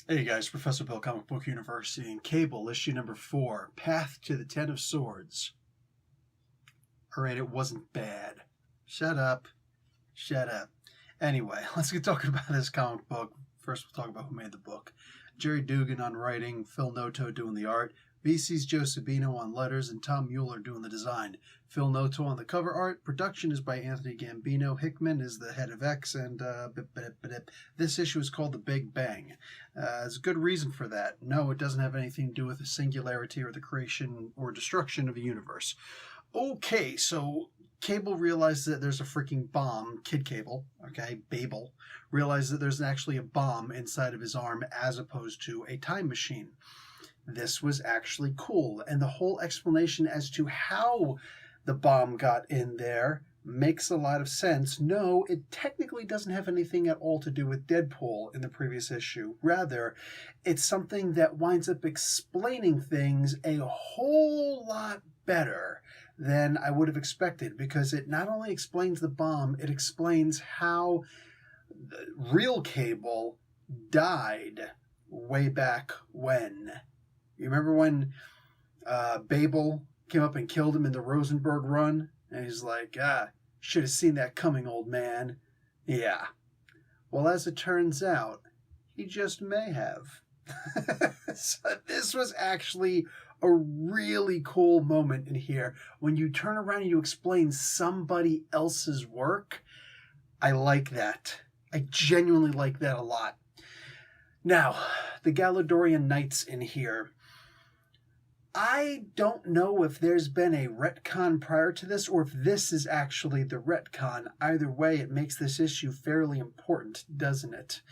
Hey guys, Professor Bill, Comic Book University, and Cable, issue number 4, Path to the Ten of Swords. Alright, it wasn't bad. Shut up. Shut up. Anyway, let's get talking about this comic book. First, we'll talk about who made the book. Jerry Dugan on writing, Phil Noto doing the art, VC's Joe Sabino on letters, and Tom Mueller doing the design. Phil Noto on the cover art. Production is by Anthony Gambino. Hickman is the head of X, and this issue is called The Big Bang. There's a good reason for that. No, it doesn't have anything to do with the singularity or the creation or destruction of the universe. Okay, so Cable realizes that there's a freaking bomb. Kid Cable, okay, Babel, realizes that there's actually a bomb inside of his arm as opposed to a time machine. This was actually cool, and the whole explanation as to how the bomb got in there makes a lot of sense. No, it technically doesn't have anything at all to do with Deadpool in the previous issue. Rather, it's something that winds up explaining things a whole lot better than I would have expected, because it not only explains the bomb, it explains how the real Cable died way back when. You remember when Babel came up and killed him in the Rosenberg run? And he's like, should have seen that coming, old man. Yeah. Well, as it turns out, he just may have. So this was actually a really cool moment in here. When you turn around and you explain somebody else's work, I like that. I genuinely like that a lot. Now, the Galadorian Knights in here. I don't know if there's been a retcon prior to this or if this is actually the retcon. Either way, it makes this issue fairly important, doesn't it?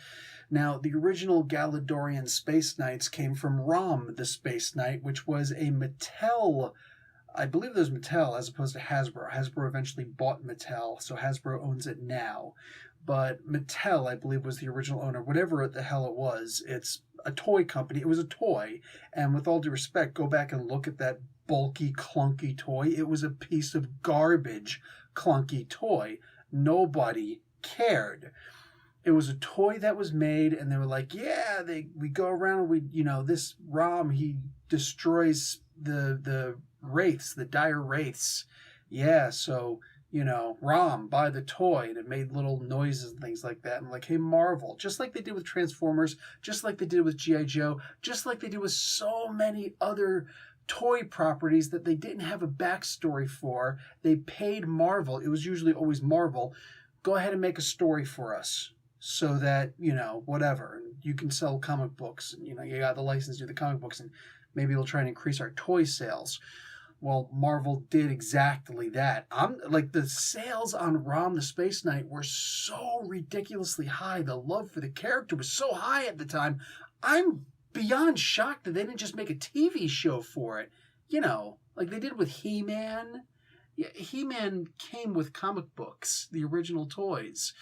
Now, the original Galadorian Space Knights came from Rom the Space Knight, which was a Mattel, I believe it was Mattel as opposed to Hasbro. Hasbro eventually bought Mattel, so Hasbro owns it now. But Mattel, I believe, was the original owner. Whatever the hell it was, it's a toy company. It was a toy. And with all due respect, go back and look at that bulky, clunky toy. It was a piece of garbage, clunky toy. Nobody cared. It was a toy that was made, and they were like, yeah, we go around, this Rom, he destroys the wraiths, the dire wraiths. Yeah, so, Rom, buy the toy, and it made little noises and things like that. And like, hey, Marvel, just like they did with Transformers, just like they did with G.I. Joe, just like they did with so many other toy properties that they didn't have a backstory for. They paid Marvel, it was usually always Marvel, go ahead and make a story for us. So that, whatever, and you can sell comic books, and, you got the license to do the comic books, and maybe it'll try and increase our toy sales. Well, Marvel did exactly that. The sales on Rom the Space Knight were so ridiculously high. The love for the character was so high at the time. I'm beyond shocked that they didn't just make a TV show for it. Like they did with He-Man. Yeah, He-Man came with comic books, the original toys.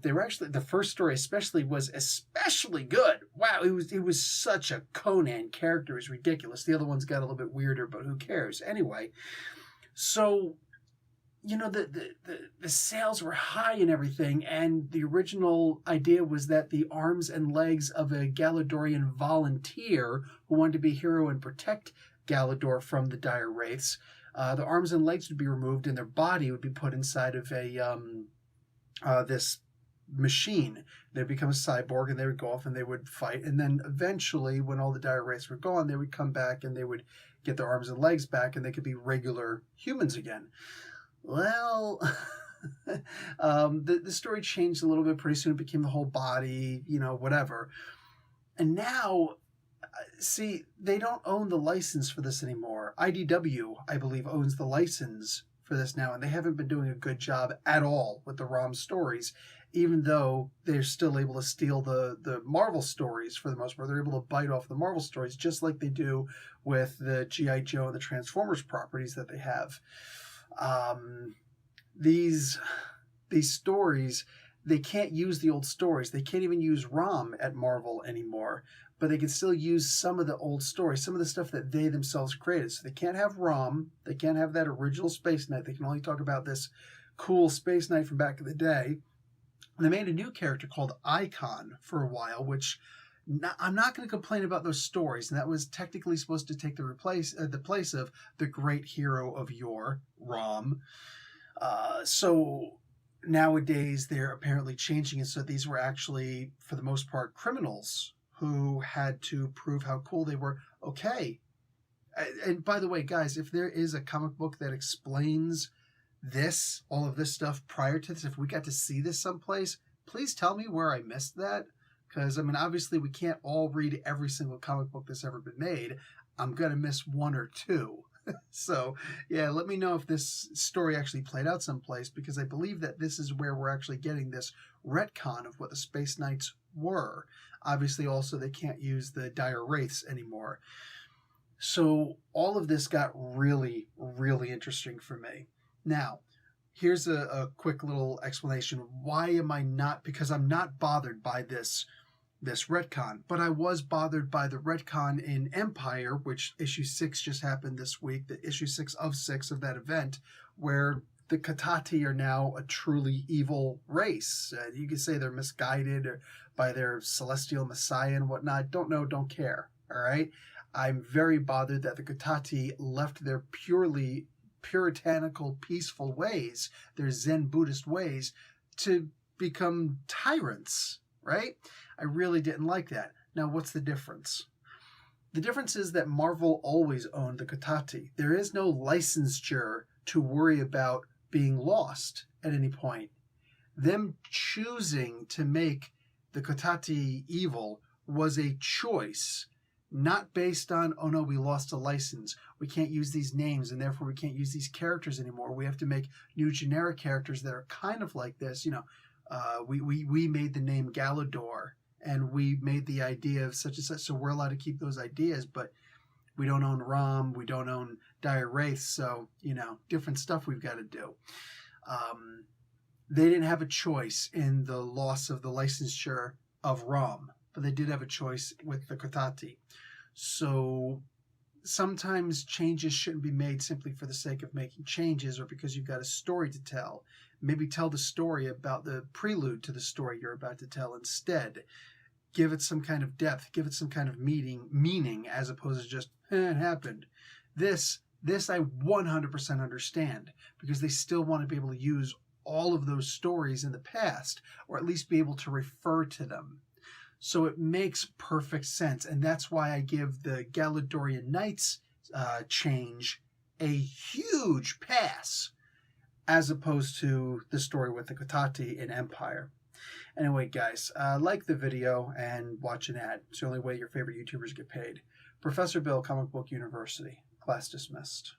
They were actually, the first story especially was especially good. Wow, it was such a Conan character. It was ridiculous. The other ones got a little bit weirder, but who cares? Anyway, so, the sales were high and everything, and the original idea was that the arms and legs of a Galadorian volunteer who wanted to be a hero and protect Galador from the dire wraiths, the arms and legs would be removed and their body would be put inside of this machine. They'd become a cyborg and they would go off and they would fight. And then eventually, when all the dire wraiths were gone, they would come back and they would get their arms and legs back and they could be regular humans again. Well, the story changed a little bit. Pretty soon it became the whole body, whatever. And now, see, they don't own the license for this anymore. IDW, I believe, owns the license for this now, and they haven't been doing a good job at all with the ROM stories, even though they're still able to steal the Marvel stories for the most part. They're able to bite off the Marvel stories just like they do with the G.I. Joe and the Transformers properties that they have. These stories, they can't use the old stories. They can't even use ROM at Marvel anymore, but they can still use some of the old stories, some of the stuff that they themselves created. So they can't have ROM. They can't have that original Space Knight. They can only talk about this cool Space Knight from back in the day. And they made a new character called Icon for a while, which I'm not going to complain about those stories, and that was technically supposed to take the place of the great hero of yore, Rom. So nowadays they're apparently changing it so these were actually, for the most part, criminals who had to prove how cool they were. Okay. And by the way, guys, if there is a comic book that explains this, all of this stuff prior to this, if we got to see this someplace, please tell me where I missed that. Because, I mean, obviously we can't all read every single comic book that's ever been made. I'm going to miss one or two. So, yeah, let me know if this story actually played out someplace, because I believe that this is where we're actually getting this retcon of what the Space Knights were. Obviously, also, they can't use the Dire Wraiths anymore. So all of this got really, really interesting for me. Now, here's a quick little explanation. Why am I not? Because I'm not bothered by this retcon, but I was bothered by the retcon in Empire, which issue 6 just happened this week, the issue 6 of that event, where the Katati are now a truly evil race. You could say they're misguided by their celestial messiah and whatnot. Don't know, don't care, all right? I'm very bothered that the Katati left their purely puritanical, peaceful ways, their Zen Buddhist ways, to become tyrants, right? I really didn't like that. Now, what's the difference? The difference is that Marvel always owned the Katati. There is no licensure to worry about being lost at any point. Them choosing to make the Katati evil was a choice, not based on, oh no, we lost a license, we can't use these names, and therefore we can't use these characters anymore. We have to make new generic characters that are kind of like this. You know, we made the name Galador, and we made the idea of such and such, so we're allowed to keep those ideas, but we don't own Rom, we don't own Dire Wraiths, so, you know, different stuff we've got to do. They didn't have a choice in the loss of the licensure of Rom, but they did have a choice with the Katati. So sometimes changes shouldn't be made simply for the sake of making changes, or because you've got a story to tell. Maybe tell the story about the prelude to the story you're about to tell instead. Give it some kind of depth, give it some kind of meaning, as opposed to just, it happened. This I 100% understand, because they still want to be able to use all of those stories in the past, or at least be able to refer to them. So it makes perfect sense, and that's why I give the Galadorian Knights change a huge pass, as opposed to the story with the Katati in Empire. Anyway, guys, like the video and watch an ad. It's the only way your favorite YouTubers get paid. Professor Bill, Comic Book University. Class dismissed.